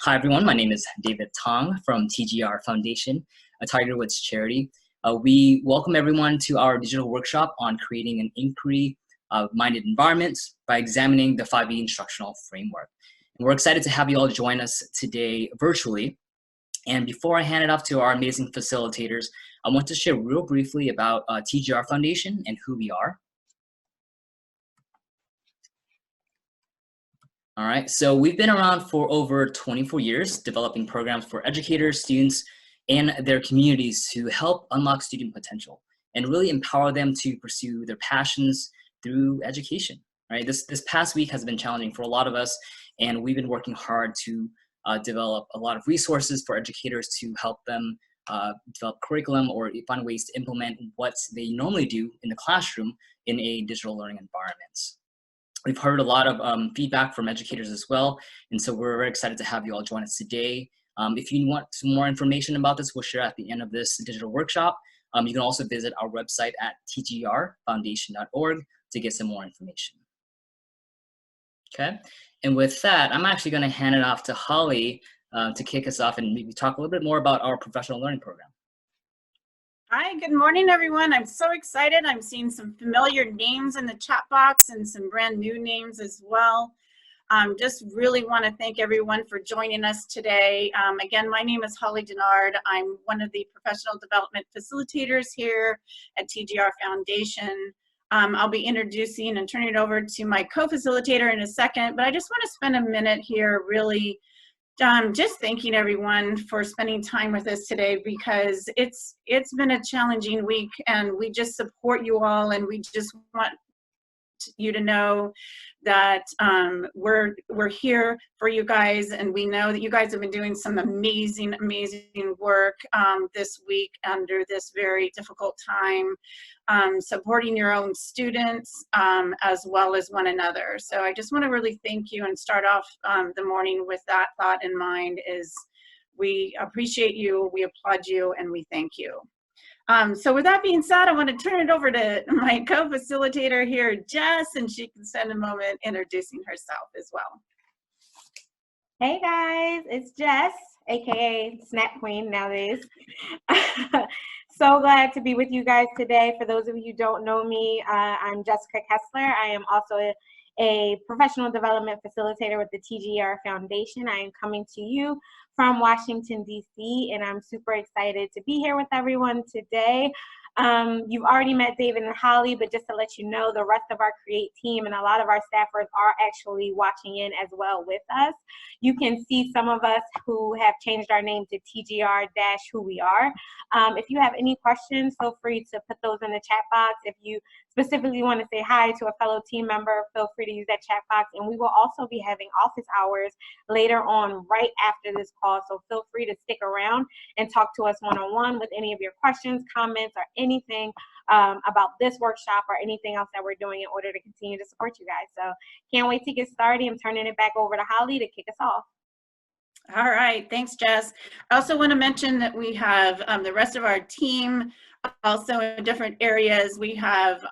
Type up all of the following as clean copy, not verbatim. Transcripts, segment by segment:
Hi, everyone. My name is David Tong from TGR Foundation, a Tiger Woods charity. We welcome everyone to our digital workshop on creating an inquiry-minded environment by examining the 5E instructional framework. And we're excited to have you all join us today virtually. And before I hand it off to our amazing facilitators, I want to share real briefly about TGR Foundation and who we are. All right, so we've been around for over 24 years, developing programs for educators, students, and their communities to help unlock student potential and really empower them to pursue their passions through education, right? This past week has been challenging for a lot of us, and we've been working hard to develop a lot of resources for educators to help them develop curriculum or find ways to implement what they normally do in the classroom in a digital learning environment. We've heard a lot of feedback from educators as well, and so we're very excited to have you all join us today. If you want some more information about this, we'll share at the end of this digital workshop. You can also visit our website at tgrfoundation.org to get some more information. Okay, and with that, I'm actually going to hand it off to Holly to kick us off and maybe talk a little bit more about our professional learning program. Hi, good morning, everyone. I'm so excited. I'm seeing some familiar names in the chat box and some brand new names as well. Just really want to thank everyone for joining us today. Again, my name is Holly Denard. I'm one of the professional development facilitators here at TGR Foundation. I'll be introducing and turning it over to my co-facilitator in a second, but I just want to spend a minute here really just thanking everyone for spending time with us today, because it's been a challenging week, and we just support you all, and we just want you to know that we're here for you guys, and we know that you guys have been doing some amazing work this week under this very difficult time, supporting your own students as well as one another. So I just want to really thank you and start off the morning with that thought in mind. Is we appreciate you, we applaud you, and we thank you. So with that being said, I want to turn it over to my co-facilitator here, Jess, and she can spend a moment introducing herself as well. Hey guys, it's Jess, aka Snap Queen nowadays. So glad to be with you guys today. For those of you who don't know me, I'm Jessica Kessler. I am also a professional development facilitator with the TGR Foundation. I am coming to you from Washington, D.C., and I'm super excited to be here with everyone today. You've already met David and Holly, but just to let you know, the rest of our CREATE team and a lot of our staffers are actually watching in as well with us. You can see some of us who have changed our name to TGR-Who We Are. If you have any questions, feel free to put those in the chat box. If you specifically want to say hi to a fellow team member, feel free to use that chat box. And we will also be having office hours later on right after this call. So feel free to stick around and talk to us one-on-one with any of your questions, comments, or anything about this workshop or anything else that we're doing in order to continue to support you guys. So can't wait to get started. I'm turning it back over to Holly to kick us off. All right, thanks, Jess. I also want to mention that we have the rest of our team also in different areas. We have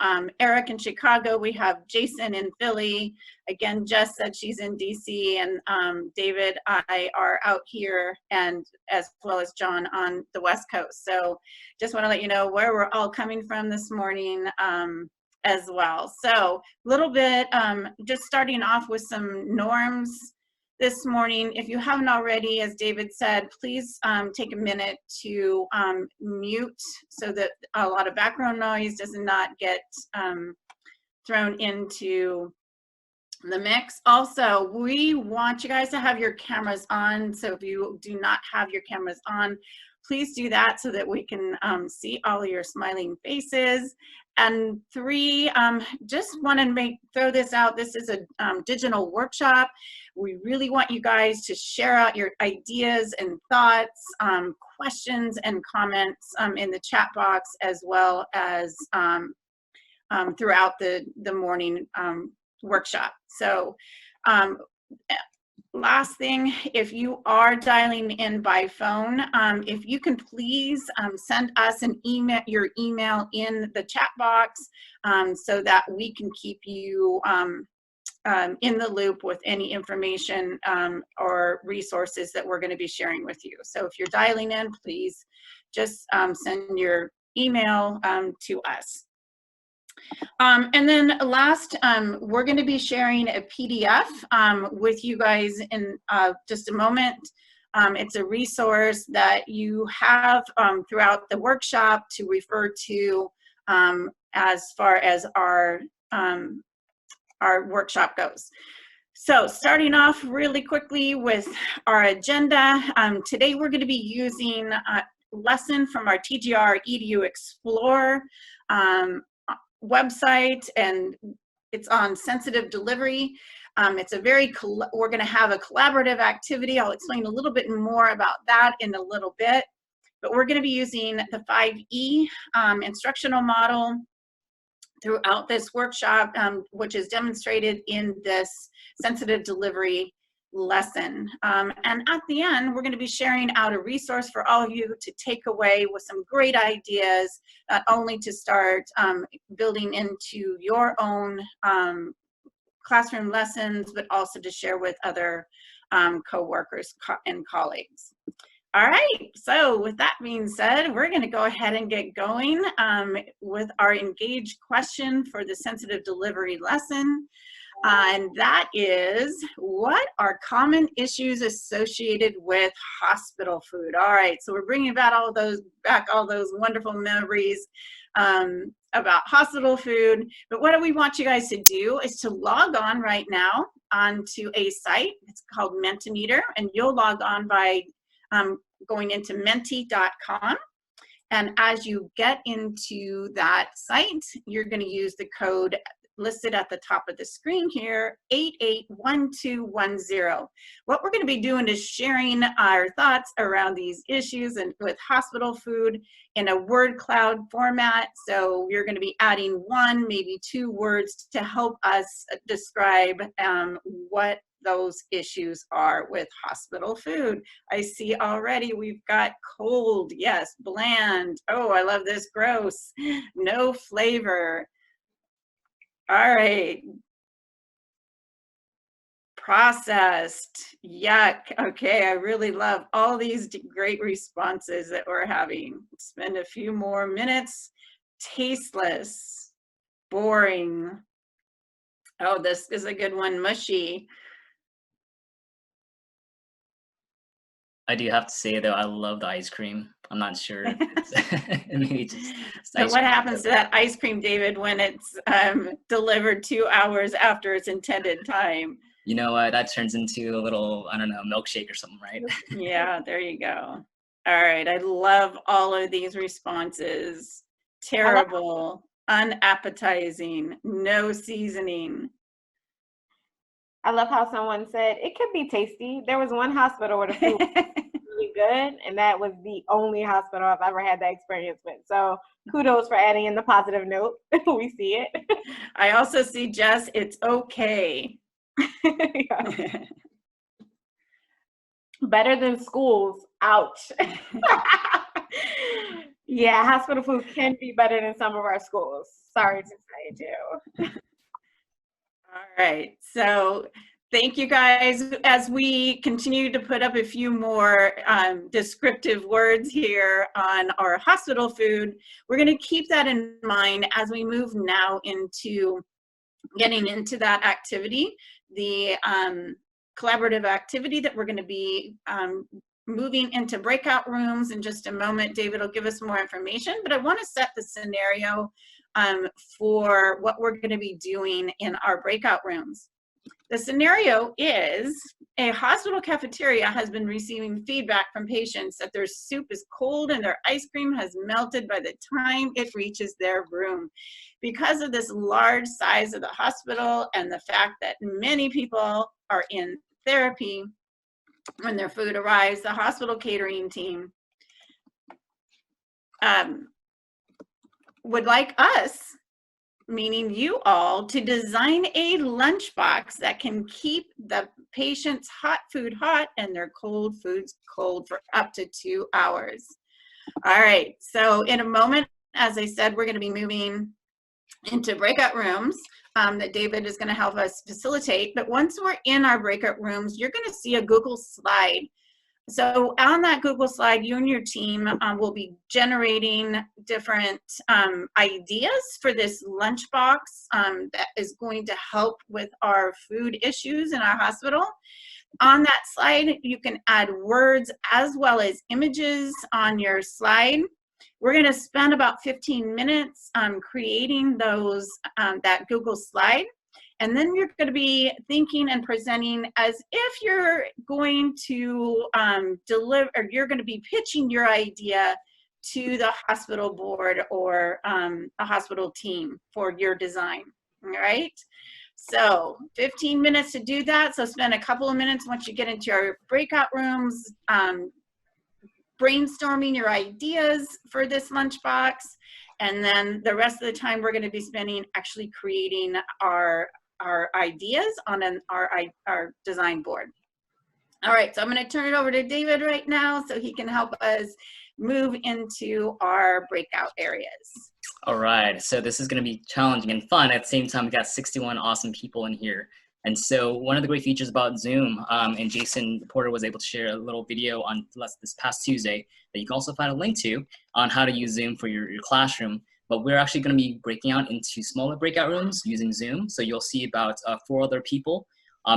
Eric in Chicago, we have Jason in Philly. Again, Jess said she's in DC, and David, I are out here, and as well as John on the West Coast. So just want to let you know where we're all coming from this morning as well. So a little bit, just starting off with some norms this morning. If you haven't already, as David said, please take a minute to mute so that a lot of background noise does not get thrown into the mix. Also, we want you guys to have your cameras on. So if you do not have your cameras on, please do that so that we can see all of your smiling faces. And three, just want to throw this out. This is a digital workshop. We really want you guys to share out your ideas and thoughts, questions and comments in the chat box, as well as throughout the morning workshop. So last thing, if you are dialing in by phone, if you can please send us an email, your email in the chat box, so that we can keep you in the loop with any information or resources that we're going to be sharing with you. So if you're dialing in, please just send your email to us. And then last, we're going to be sharing a PDF with you guys in just a moment. It's a resource that you have throughout the workshop to refer to as far as our workshop goes. So starting off really quickly with our agenda, today we're going to be using a lesson from our TGR EDU Explore website, and it's on sensitive delivery. It's a we're going to have a collaborative activity. I'll explain a little bit more about that in a little bit, but we're going to be using the 5E instructional model throughout this workshop, which is demonstrated in this sensitive delivery lesson. And at the end, we're going to be sharing out a resource for all of you to take away with some great ideas, not only to start building into your own classroom lessons, but also to share with other co-workers and colleagues. All right, so with that being said, we're going to go ahead and get going with our engaged question for the sensitive delivery lesson. And that is, what are common issues associated with hospital food? All right, so we're bringing back all those wonderful memories about hospital food. But what we want you guys to do is to log on right now onto a site. It's called Mentimeter, and you'll log on by going into menti.com. And as you get into that site, you're going to use the code listed at the top of the screen here, 881210. What we're going to be doing is sharing our thoughts around these issues and with hospital food in a word cloud format. So you're going to be adding 1, maybe 2 words to help us describe what those issues are with hospital food. I see already we've got cold, yes, bland, oh, I love this, gross, no flavor. All right, processed, yuck. Okay, I really love all these great responses that we're having. Spend a few more minutes. Tasteless, boring. Oh, this is a good one, mushy. I do have to say though, I love the ice cream. I'm not sure. Maybe just so what happens to that ice cream, David, when it's delivered 2 hours after its intended time? You know what? That turns into a little, I don't know, milkshake or something, right? Yeah, there you go. All right, I love all of these responses. Terrible, unappetizing, no seasoning. I love how someone said it could be tasty. There was one hospital where the food was really good, and that was the only hospital I've ever had that experience with. So kudos for adding in the positive note. We see it. I also see, Jess, it's okay. Better than schools. Ouch. Yeah, hospital food can be better than some of our schools. Sorry to say, too. All right, so thank you guys. As we continue to put up a few more descriptive words here on our hospital food, we're going to keep that in mind as we move now into getting into that activity, the collaborative activity that we're going to be moving into breakout rooms in just a moment. David will give us more information, but I want to set the scenario for what we're going to be doing in our breakout rooms. The scenario is a hospital cafeteria has been receiving feedback from patients that their soup is cold and their ice cream has melted by the time it reaches their room. Because of this large size of the hospital and the fact that many people are in therapy when their food arrives, the hospital catering team would like us, meaning you all, to design a lunchbox that can keep the patient's hot food hot and their cold foods cold for up to 2 hours. All right, so in a moment, as I said, we're going to be moving into breakout rooms that David is going to help us facilitate. But once we're in our breakout rooms, you're going to see a Google slide. So on that Google slide, you and your team will be generating different ideas for this lunchbox that is going to help with our food issues in our hospital. On that slide, you can add words as well as images on your slide. We're going to spend about 15 minutes creating those that Google slide. And then you're going to be thinking and presenting as if you're going to deliver, or you're going to be pitching your idea to the hospital board or a hospital team for your design, all right? So 15 minutes to do that. So spend a couple of minutes once you get into your breakout rooms, brainstorming your ideas for this lunchbox. And then the rest of the time we're going to be spending actually creating our ideas on our design board. All right, so I'm going to turn it over to David right now so he can help us move into our breakout areas. All right, so this is going to be challenging and fun. At the same time, we got 61 awesome people in here. And so one of the great features about Zoom, and Jason Porter was able to share a little video on this past Tuesday that you can also find a link to on how to use Zoom for your classroom. But we're actually going to be breaking out into smaller breakout rooms using Zoom. So you'll see about 4 other people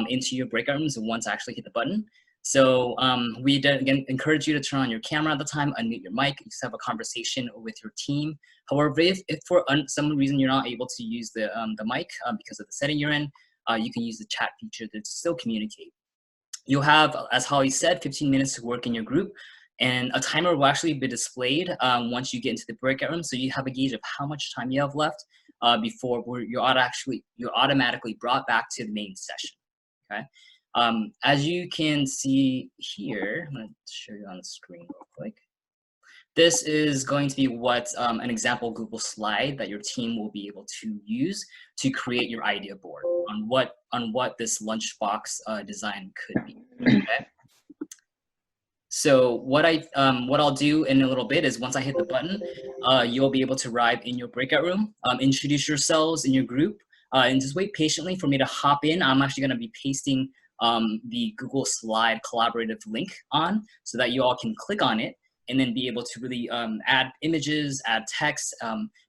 into your breakout rooms once I actually hit the button. So we again encourage you to turn on your camera at the time, unmute your mic, just have a conversation with your team. However, if for some reason you're not able to use the mic because of the setting you're in, you can use the chat feature to still communicate. You'll have, as Holly said, 15 minutes to work in your group. And a timer will actually be displayed once you get into the breakout room, so you have a gauge of how much time you have left before you're automatically brought back to the main session. Okay. As you can see here, I'm going to show you on the screen real quick. This is going to be what an example Google slide that your team will be able to use to create your idea board on what this lunchbox design could be. Okay. So what I'll do in a little bit is once I hit the button, you'll be able to arrive in your breakout room, introduce yourselves in your group, and just wait patiently for me to hop in. I'm actually going to be pasting the Google Slide collaborative link on so that you all can click on it and then be able to really add images, add text,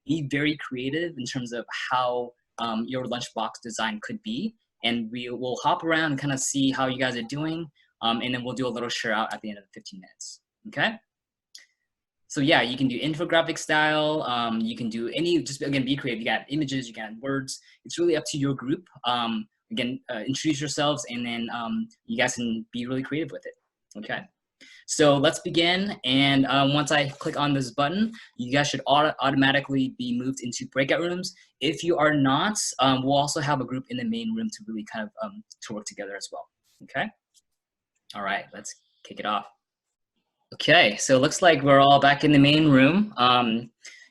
be very creative in terms of how your lunchbox design could be. And we will hop around and kind of see how you guys are doing. And then we'll do a little share out at the end of the 15 minutes, okay? So yeah, you can do infographic style, you can do just again, be creative. You got images, you got words. It's really up to your group. Again, introduce yourselves and then you guys can be really creative with it, okay? So let's begin, and once I click on this button, you guys should automatically be moved into breakout rooms. If you are not, we'll also have a group in the main room to really kind of to work together as well, okay? All right, let's kick it off. Okay, so it looks like we're all back in the main room.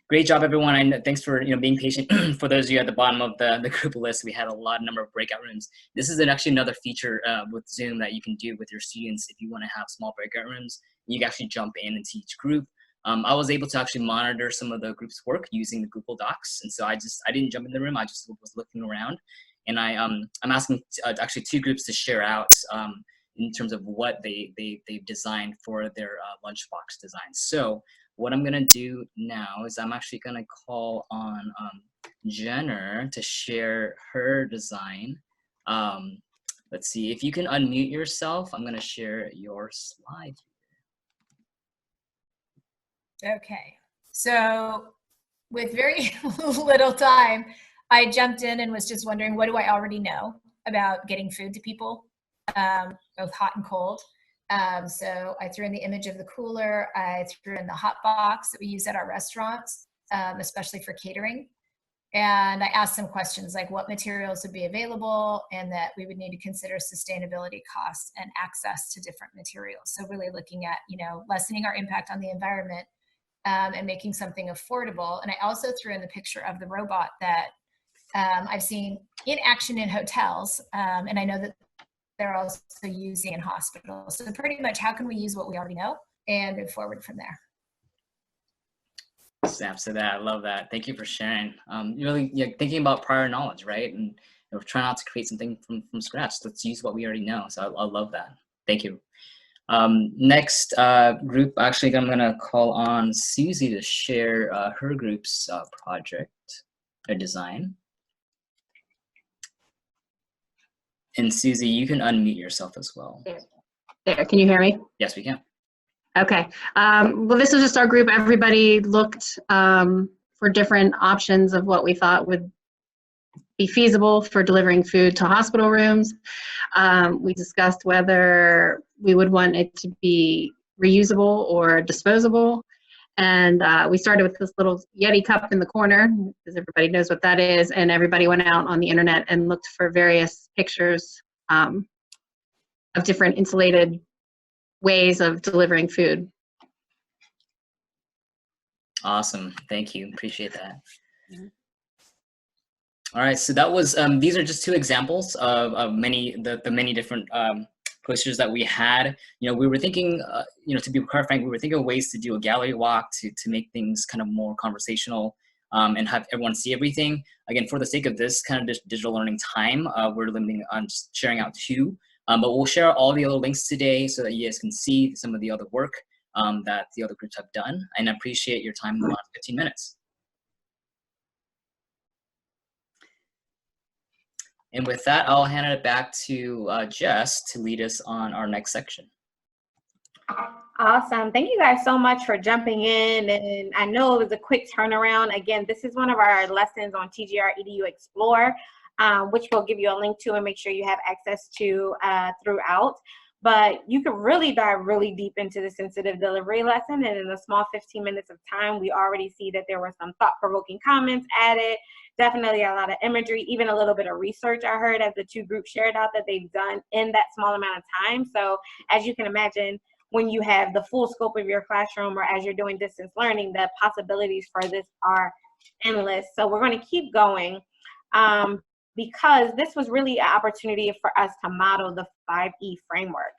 Great job, everyone. And thanks for being patient. For those of you at the bottom of the group list, we had a number of breakout rooms. This is actually another feature with Zoom that you can do with your students if you want to have small breakout rooms. You can actually jump in into each group. I was able to actually monitor some of the group's work using the Google Docs, and so I didn't jump in the room. I just was looking around, and I'm asking actually 2 groups to share out in terms of what they've designed for their lunchbox design. So what I'm gonna do now is I'm actually gonna call on Jenner to share her design. Let's see, if you can unmute yourself, I'm gonna share your slide. Okay, so with very little time, I jumped in and was just wondering, what do I already know about getting food to people? Both hot and cold. So I threw in the image of the cooler. I threw in the hot box that we use at our restaurants, especially for catering. And I asked some questions like what materials would be available and that we would need to consider sustainability costs and access to different materials. So really looking at, lessening our impact on the environment and making something affordable. And I also threw in the picture of the robot that I've seen in action in hotels. And I know that they're also using in hospitals. So pretty much how can we use what we already know and move forward from there? Snaps to that. I love that. Thank you for sharing. Really, yeah, thinking about prior knowledge, right? And try not to create something from scratch. Let's use what we already know. So I love that. Thank you. Next group, actually, I'm gonna call on Susie to share her group's project or design. And Susie, you can unmute yourself as well. There, can you hear me? Yes, we can. Okay. Well, this is just our group. Everybody looked for different options of what we thought would be feasible for delivering food to hospital rooms. We discussed whether we would want it to be reusable or disposable. And we started with this little Yeti cup in the corner, because everybody knows what that is. And everybody went out on the internet and looked for various pictures of different insulated ways of delivering food. Awesome. Thank you. Appreciate that. All right. So that was, these are just two examples of the many different posters that we had. We were thinking, to be quite frank, we were thinking of ways to do a gallery walk to make things kind of more conversational and have everyone see everything. Again, for the sake of this kind of digital learning time, we're limiting on just sharing out two. But we'll share all the other links today so that you guys can see some of the other work that the other groups have done. And I appreciate your time in the last 15 minutes. And with that, I'll hand it back to Jess to lead us on our next section. Awesome. Thank you guys so much for jumping in. And I know it was a quick turnaround. Again, this is one of our lessons on TGR EDU Explore, which we'll give you a link to and make sure you have access to throughout. But you can really dive really deep into the sensitive delivery lesson. And in a small 15 minutes of time, we already see that there were some thought-provoking comments added, definitely a lot of imagery, even a little bit of research I heard as the two groups shared out that they've done in that small amount of time. So as you can imagine, when you have the full scope of your classroom or as you're doing distance learning, the possibilities for this are endless. So we're going to keep going. Because this was really an opportunity for us to model the 5E framework.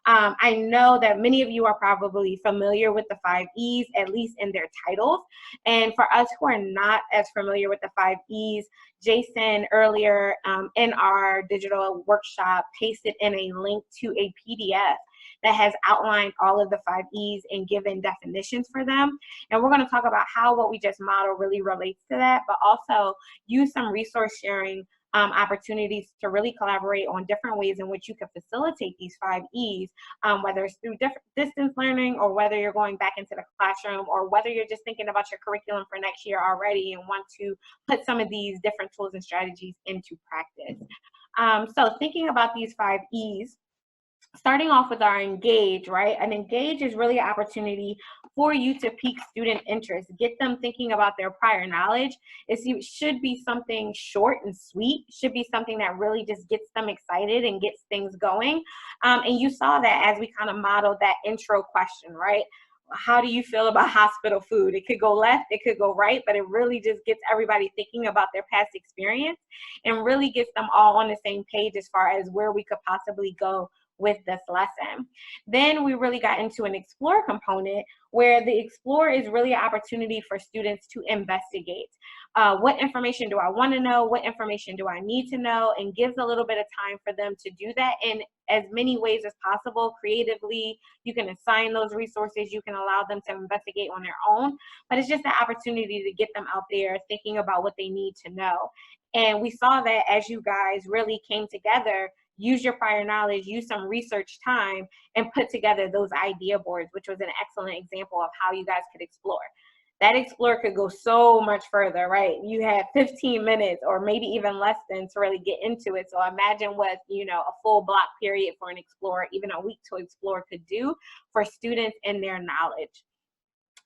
I know that many of you are probably familiar with the 5Es, at least in their titles. And for us who are not as familiar with the 5Es, Jason earlier in our digital workshop pasted in a link to a PDF that has outlined all of the 5Es and given definitions for them. And we're going to talk about how what we just modeled really relates to that, but also use some resource sharing opportunities to really collaborate on different ways in which you can facilitate these 5Es, whether it's through distance learning or whether you're going back into the classroom or whether you're just thinking about your curriculum for next year already and want to put some of these different tools and strategies into practice. So thinking about these 5Es, starting off with our engage, right? And engage is really an opportunity for you to pique student interest, get them thinking about their prior knowledge. It should be something short and sweet, should be something that really just gets them excited and gets things going. And you saw that as we kind of modeled that intro question, right? How do you feel about hospital food? It could go left, it could go right, but it really just gets everybody thinking about their past experience and really gets them all on the same page as far as where we could possibly go with this lesson. Then we really got into an explore component where the explore is really an opportunity for students to investigate. What information do I want to know? What information do I need to know? And gives a little bit of time for them to do that in as many ways as possible. Creatively, you can assign those resources, you can allow them to investigate on their own, but it's just an opportunity to get them out there thinking about what they need to know. And we saw that as you guys really came together, use your prior knowledge, use some research time, and put together those idea boards, which was an excellent example of how you guys could explore. That explore could go so much further, right? You had 15 minutes or maybe even less than to really get into it. So imagine what, a full block period for an explore, even a week to explore could do for students and their knowledge.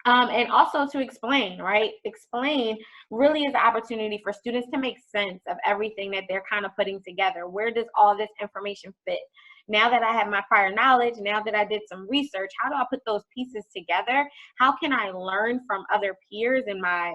And also to explain, right? Explain really is an opportunity for students to make sense of everything that they're kind of putting together. Where does all this information fit? Now that I have my prior knowledge, now that I did some research, how do I put those pieces together? How can I learn from other peers and my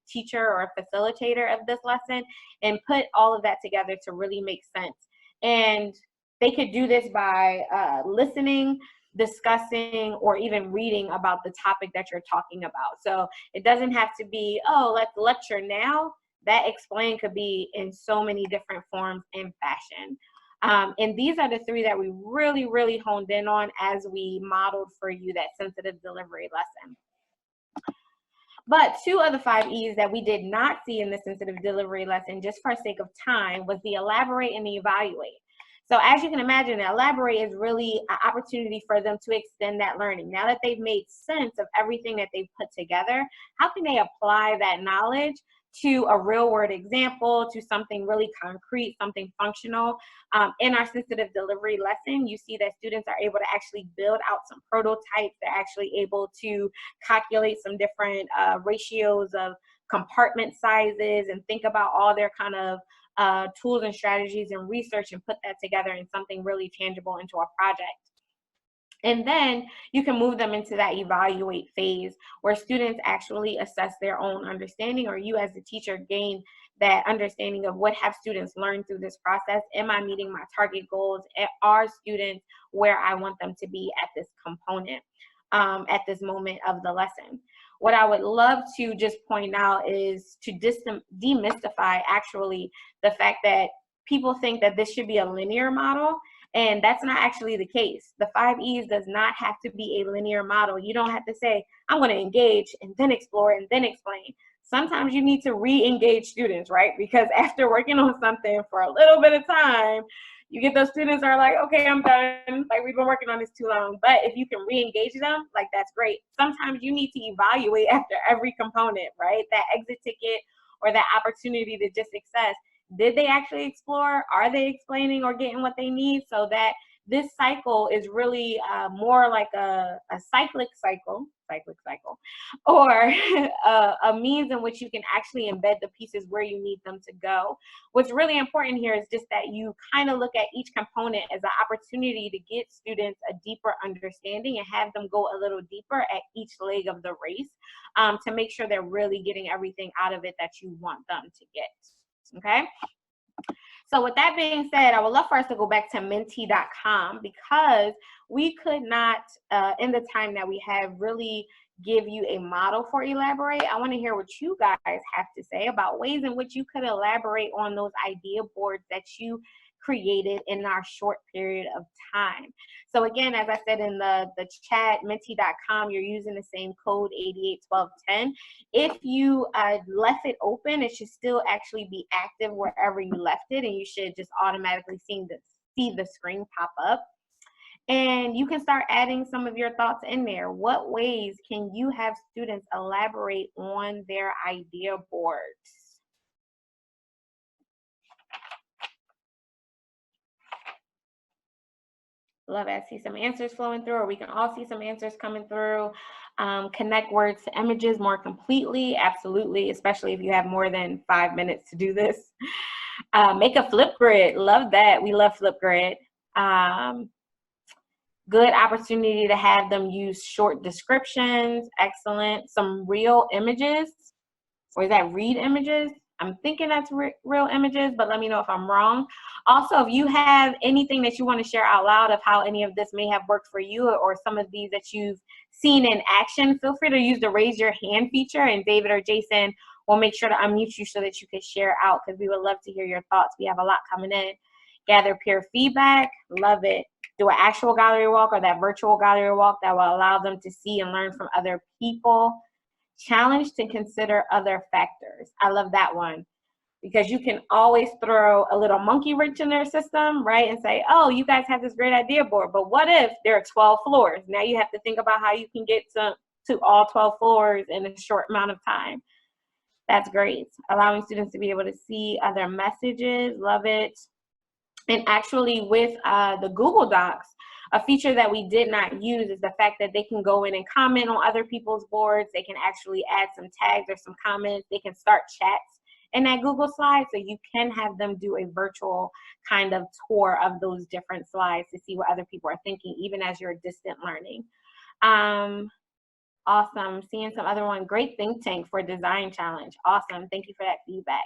teacher or facilitator of this lesson and put all of that together to really make sense? And they could do this by listening, discussing or even reading about the topic that you're talking about. So it doesn't have to be, oh, let's lecture now. That explain could be in so many different forms and fashion. And these are the 3 that we really, really honed in on as we modeled for you that sensitive delivery lesson. But 2 of the 5 E's that we did not see in the sensitive delivery lesson, just for sake of time, was the elaborate and the evaluate. So as you can imagine, the elaborate is really an opportunity for them to extend that learning. Now that they've made sense of everything that they've put together, how can they apply that knowledge to a real world example, to something really concrete, something functional? In our sensitive delivery lesson, you see that students are able to actually build out some prototypes. They're actually able to calculate some different ratios of compartment sizes and think about all their kind of tools and strategies and research and put that together in something really tangible into a project. And then you can move them into that evaluate phase where students actually assess their own understanding, or you as the teacher gain that understanding of what have students learned through this process. Am I meeting my target goals? Are students where I want them to be at this component, at this moment of the lesson? What I would love to just point out is to demystify actually the fact that people think that this should be a linear model. And that's not actually the case. The 5 E's does not have to be a linear model. You don't have to say, I'm going to engage and then explore and then explain. Sometimes you need to re-engage students, right? Because after working on something for a little bit of time, you get those students that are like, okay, I'm done. Like, we've been working on this too long. But if you can re-engage them, like, that's great. Sometimes you need to evaluate after every component, right? That exit ticket or that opportunity to just access. Did they actually explore? Are they explaining or getting what they need? So that this cycle is really more like a cyclic cycle, or a means in which you can actually embed the pieces where you need them to go. What's really important here is just that you kind of look at each component as an opportunity to get students a deeper understanding and have them go a little deeper at each leg of the race, to make sure they're really getting everything out of it that you want them to get. Okay, so with that being said, I would love for us to go back to menti.com, because we could not, in the time that we have, really give you a model for elaborate. I want to hear what you guys have to say about ways in which you could elaborate on those idea boards that you created in our short period of time. So again, as I said in the chat, menti.com, you're using the same code 881210. If you left it open, it should still actually be active wherever you left it, and you should just automatically see the screen pop up. And you can start adding some of your thoughts in there. What ways can you have students elaborate on their idea boards? Love it. I see some answers flowing through, or we can all see some answers coming through. Connect words to images more completely. Absolutely, especially if you have more than 5 minutes to do this. Make a Flipgrid. Love that. We love Flipgrid. Good opportunity to have them use short descriptions. Excellent. Some real images. Or is that read images? I'm thinking that's real images, but let me know if I'm wrong. Also, if you have anything that you want to share out loud of how any of this may have worked for you, or some of these that you've seen in action, feel free to use the raise your hand feature, and David or Jason will make sure to unmute you so that you can share out, because we would love to hear your thoughts. We have a lot coming in. Gather peer feedback. Love it. Do an actual gallery walk or that virtual gallery walk that will allow them to see and learn from other people. Challenge to consider other factors. I love that one, because you can always throw a little monkey wrench in their system, right? And say, oh, you guys have this great idea board, but what if there are 12 floors? Now you have to think about how you can get to all 12 floors in a short amount of time. That's great. Allowing students to be able to see other messages. Love it. And actually with the Google Docs, a feature that we did not use is the fact that they can go in and comment on other people's boards. They can actually add some tags or some comments. They can start chats in that Google slide, so you can have them do a virtual kind of tour of those different slides to see what other people are thinking, even as you're distant learning. Awesome. Seeing some other one. Great think tank for design challenge. Awesome. Thank you for that feedback.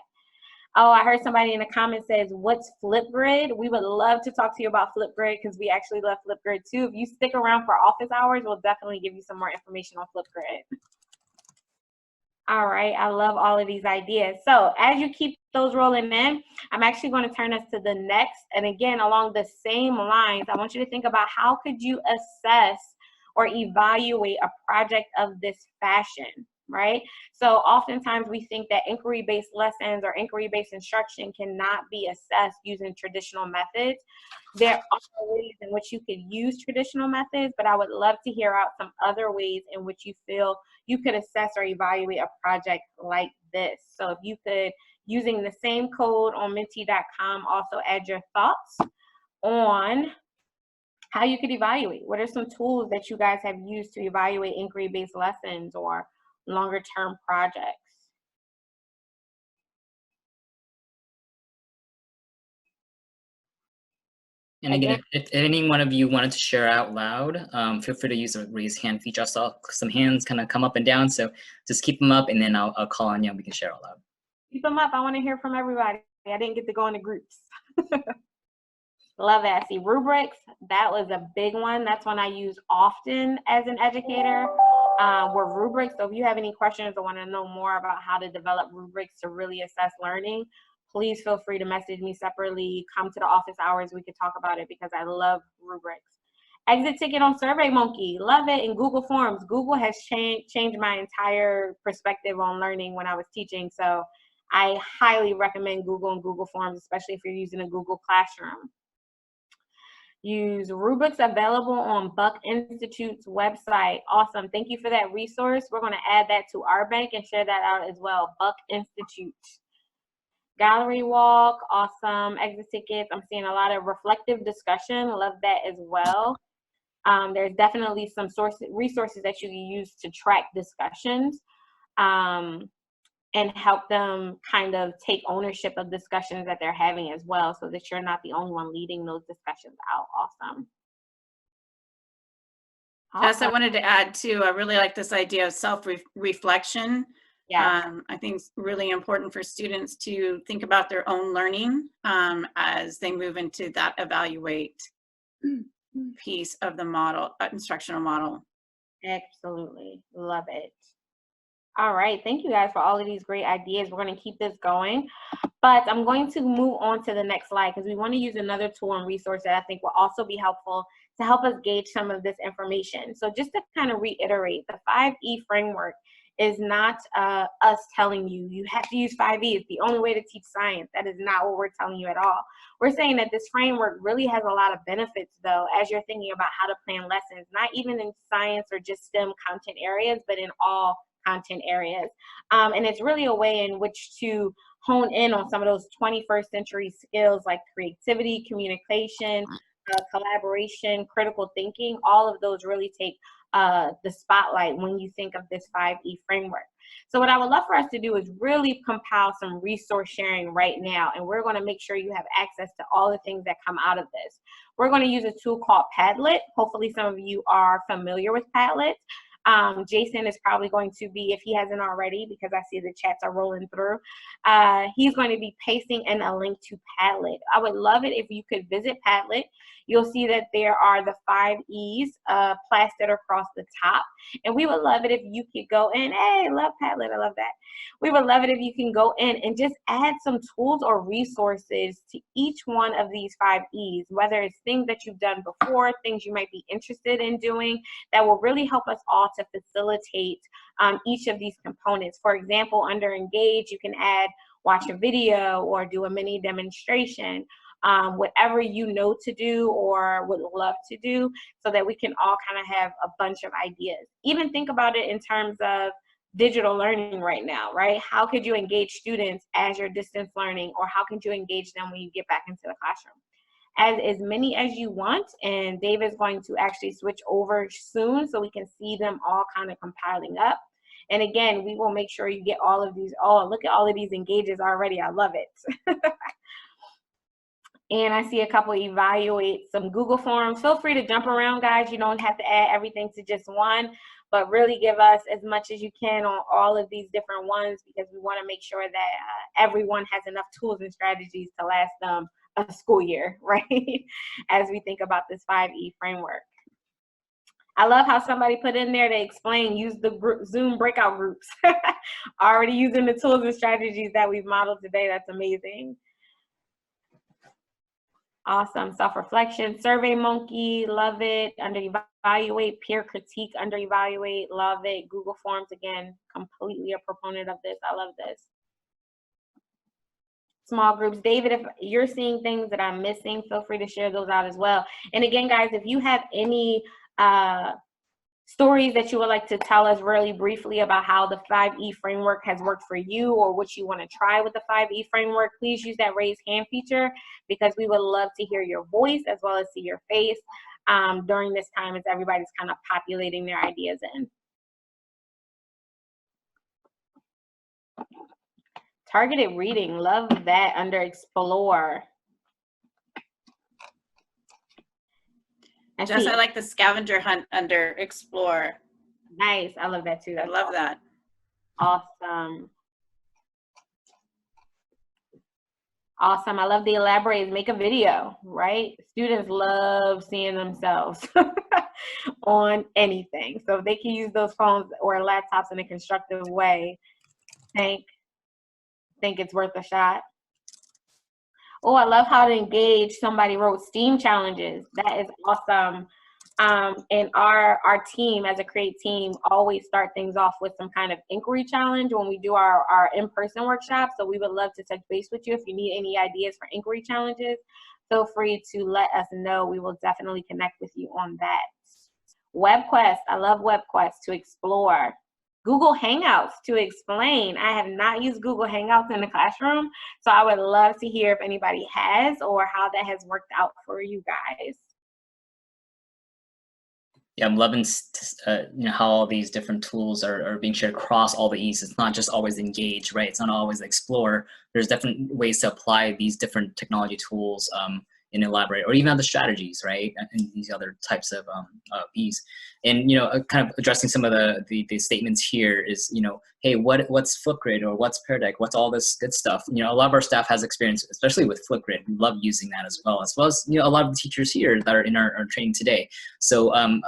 Oh, I heard somebody in the comments says, what's Flipgrid? We would love to talk to you about Flipgrid because we actually love Flipgrid too. If you stick around for office hours, we'll definitely give you some more information on Flipgrid. All right, I love all of these ideas. So as you keep those rolling in, I'm actually going to turn us to the next. And again, along the same lines, I want you to think about how could you assess or evaluate a project of this fashion, right? So oftentimes we think that inquiry-based lessons or inquiry-based instruction cannot be assessed using traditional methods. There are ways in which you could use traditional methods, but I would love to hear out some other ways in which you feel you could assess or evaluate a project like this. So if you could, using the same code on menti.com, also add your thoughts on how you could evaluate. What are some tools that you guys have used to evaluate inquiry-based lessons or longer-term projects? And again, if any one of you wanted to share out loud, feel free to use the raise hand feature. I saw some hands kind of come up and down, so just keep them up and then I'll call on you and we can share out loud. Keep them up. I want to hear from everybody. I didn't get to go into groups. Love it. I see rubrics. That was a big one. That's one I use often as an educator. Were rubrics. So if you have any questions or want to know more about how to develop rubrics to really assess learning, please feel free to message me separately. Come to the office hours. We could talk about it because I love rubrics. Exit ticket on SurveyMonkey. Love it. In Google Forms. Google has changed my entire perspective on learning when I was teaching. So I highly recommend Google and Google Forms, especially if you're using a Google Classroom. Use rubrics available on Buck Institute's website. Awesome. Thank you for that resource. We're going to add that to our bank and share that out as well. Buck Institute. Gallery walk. Awesome. Exit tickets. I'm seeing a lot of reflective discussion. Love that as well. There's definitely some resources that you can use to track discussions and help them kind of take ownership of discussions that they're having as well, so that you're not the only one leading those discussions out. Awesome. Jess, I wanted to add too, I really like this idea of self-reflection. Yeah. I think it's really important for students to think about their own learning as they move into that evaluate piece of the model, instructional model. Absolutely. Love it. All right. Thank you guys for all of these great ideas. We're going to keep this going, but I'm going to move on to the next slide because we want to use another tool and resource that I think will also be helpful to help us gauge some of this information. So just to kind of reiterate, the 5E framework is not us telling you, you have to use 5E. It's the only way to teach science. That is not what we're telling you at all. We're saying that this framework really has a lot of benefits, though, as you're thinking about how to plan lessons, not even in science or just STEM content areas, but in all content areas. And it's really a way in which to hone in on some of those 21st century skills like creativity, communication, collaboration, critical thinking. All of those really take the spotlight when you think of this 5E framework. So what I would love for us to do is really compile some resource sharing right now, and we're going to make sure you have access to all the things that come out of this. We're going to use a tool called Padlet. Hopefully some of you are familiar with Padlet. Jason is probably going to be, if he hasn't already, because I see the chats are rolling through, he's going to be pasting in a link to Padlet. I would love it if you could visit Padlet. You'll see that there are the 5 E's plastered across the top. And we would love it if you could go in. Hey, love Padlet. I love that. We would love it if you can go in and just add some tools or resources to each one of these 5 E's, whether it's things that you've done before, things you might be interested in doing that will really help us all to facilitate each of these components. For example, under Engage, you can add watch a video or do a mini demonstration. Whatever you know to do or would love to do, so that we can all kind of have a bunch of ideas. Even think about it in terms of digital learning right now, right? How could you engage students as you're distance learning, or how could you engage them when you get back into the classroom? As many as you want, and Dave is going to actually switch over soon so we can see them all kind of compiling up. And again, we will make sure you get all of these. Oh, look at all of these engages already. I love it. And I see a couple evaluate some Google Forms. Feel free to jump around, guys. You don't have to add everything to just one, but really give us as much as you can on all of these different ones, because we want to make sure that everyone has enough tools and strategies to last them a school year, right? As we think about this 5E framework. I love how somebody put in there to explain, use the Zoom breakout groups. Already using the tools and strategies that we've modeled today. That's amazing. Awesome. Self-reflection, Survey Monkey, love it. Under evaluate, peer critique under evaluate, love it. Google Forms, again, completely a proponent of this. I love this. Small groups. David, if you're seeing things that I'm missing, feel free to share those out as well. And again, guys, if you have any stories that you would like to tell us really briefly about how the 5E framework has worked for you, or what you want to try with the 5E framework, please use that raise hand feature, because we would love to hear your voice as well as see your face during this time as everybody's kind of populating their ideas in. Targeted reading, love that under explore. Jess, I like the scavenger hunt under explore. Nice, I love that too. I love that. Awesome. Awesome, I love the elaborate, make a video, right? Students love seeing themselves on anything. So if they can use those phones or laptops in a constructive way, think it's worth a shot. Oh, I love how to engage. Somebody wrote STEAM challenges. That is awesome. And our team, as a Create team, always start things off with some kind of inquiry challenge when we do our in-person workshops. So we would love to touch base with you. If you need any ideas for inquiry challenges, feel free to let us know. We will definitely connect with you on that. WebQuest, I love WebQuest, to explore. Google Hangouts, to explain. I have not used Google Hangouts in the classroom, so I would love to hear if anybody has, or how that has worked out for you guys. Yeah, I'm loving how all these different tools are being shared across all the E's. It's not just always engage, right? It's not always explore. There's different ways to apply these different technology tools in elaborate, or even other strategies, right? And these other types of E's. And kind of addressing some of the statements here is, hey, what's Flipgrid, or what's Pear Deck, what's all this good stuff? A lot of our staff has experience, especially with Flipgrid. We love using that as well as a lot of the teachers here that are in our training today. So kind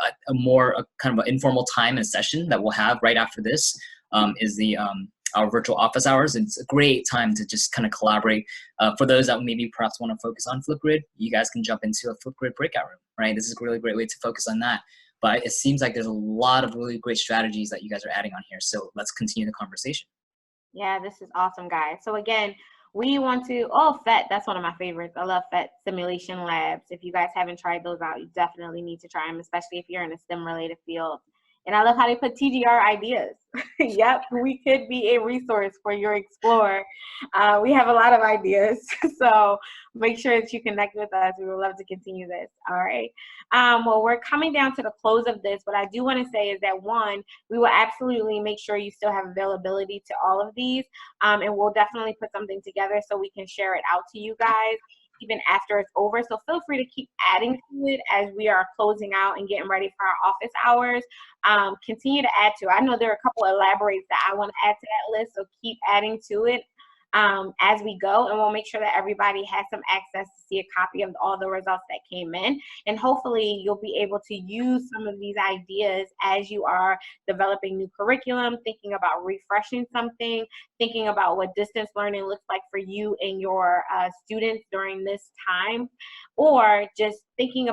of an informal time and session that we'll have right after this is our virtual office hours. It's a great time to just kind of collaborate. For those that maybe perhaps want to focus on Flipgrid, you guys can jump into a Flipgrid breakout room, right? This is a really great way to focus on that. But it seems like there's a lot of really great strategies that you guys are adding on here. So let's continue the conversation. Yeah, this is awesome, guys. So again, we want to, FET, that's one of my favorites. I love FET simulation labs. If you guys haven't tried those out, you definitely need to try them, especially if you're in a STEM related field. And I love how they put TGR ideas. Yep, we could be a resource for your Explore. We have a lot of ideas, so make sure that you connect with us. We would love to continue this, all right? Well, we're coming down to the close of this. What I do want to say is that, one, we will absolutely make sure you still have availability to all of these, and we'll definitely put something together so we can share it out to you guys even after it's over. So feel free to keep adding to it as we are closing out and getting ready for our office hours. Continue to add to it. I know there are a couple of elaborates that I want to add to that list, so keep adding to it as we go, and we'll make sure that everybody has some access to see a copy of all the results that came in. And hopefully you'll be able to use some of these ideas as you are developing new curriculum, thinking about refreshing something, thinking about what distance learning looks like for you and your students during this time, or just thinking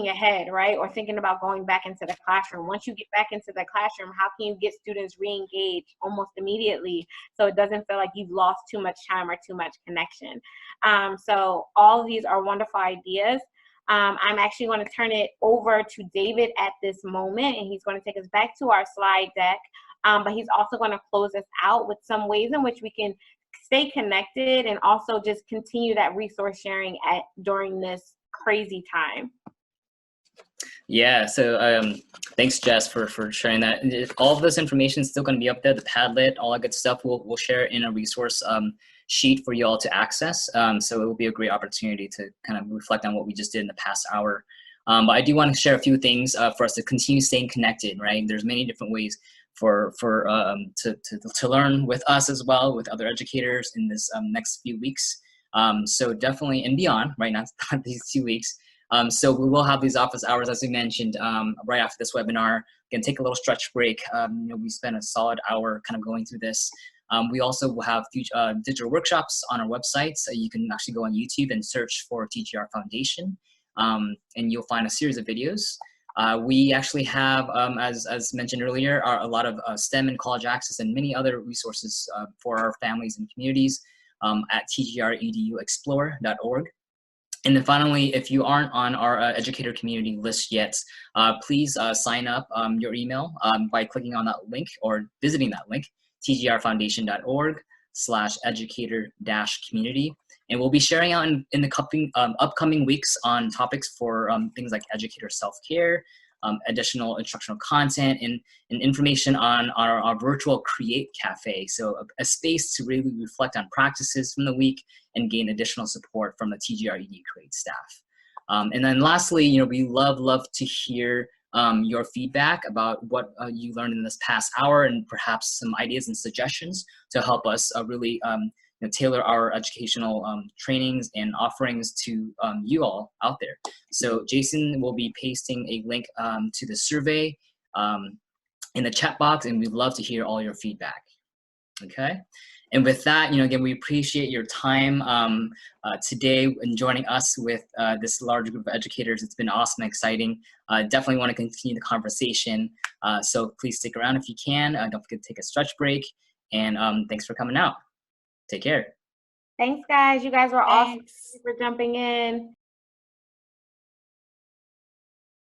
ahead, right? Or thinking about going back into the classroom. Once you get back into the classroom, how can you get students re-engaged almost immediately so it doesn't feel like you've lost too much time or too much connection? So all of these are wonderful ideas. I'm actually going to turn it over to David at this moment, and he's going to take us back to our slide deck, but he's also going to close us out with some ways in which we can stay connected and also just continue that resource sharing during this crazy time. Yeah, so thanks, Jess, for sharing that. All of this information is still going to be up there, the Padlet, all that good stuff. We'll share it in a resource sheet for you all to access. So it will be a great opportunity to kind of reflect on what we just did in the past hour. But I do want to share a few things for us to continue staying connected, right? There's many different ways to learn with us as well, with other educators in this next few weeks. So definitely, and beyond, right? Not these 2 weeks. So we will have these office hours, as we mentioned, right after this webinar. Again, take a little stretch break. We spent a solid hour kind of going through this. We also will have future, digital workshops on our website. So you can actually go on YouTube and search for TGR Foundation, and you'll find a series of videos. We actually have, as mentioned earlier, a lot of STEM and college access and many other resources for our families and communities at tgreduexplore.org. And then finally, if you aren't on our educator community list yet, please sign up your email by clicking on that link or visiting that link, tgrfoundation.org/educator-community. And we'll be sharing out in the upcoming weeks on topics for things like educator self-care, additional instructional content, and information on our virtual Create Cafe. So a space to really reflect on practices from the week and gain additional support from the TGR EDU Create staff. And then lastly, we love to hear your feedback about what you learned in this past hour, and perhaps some ideas and suggestions to help us really tailor our educational trainings and offerings to you all out there. So Jason will be pasting a link to the survey in the chat box, and we'd love to hear all your feedback. Okay. And with that, again, we appreciate your time today and joining us with this large group of educators. It's been awesome and exciting. Definitely want to continue the conversation. So please stick around if you can. Don't forget to take a stretch break. And thanks for coming out. Take care. Thanks, guys. You guys were awesome. Thanks for jumping in.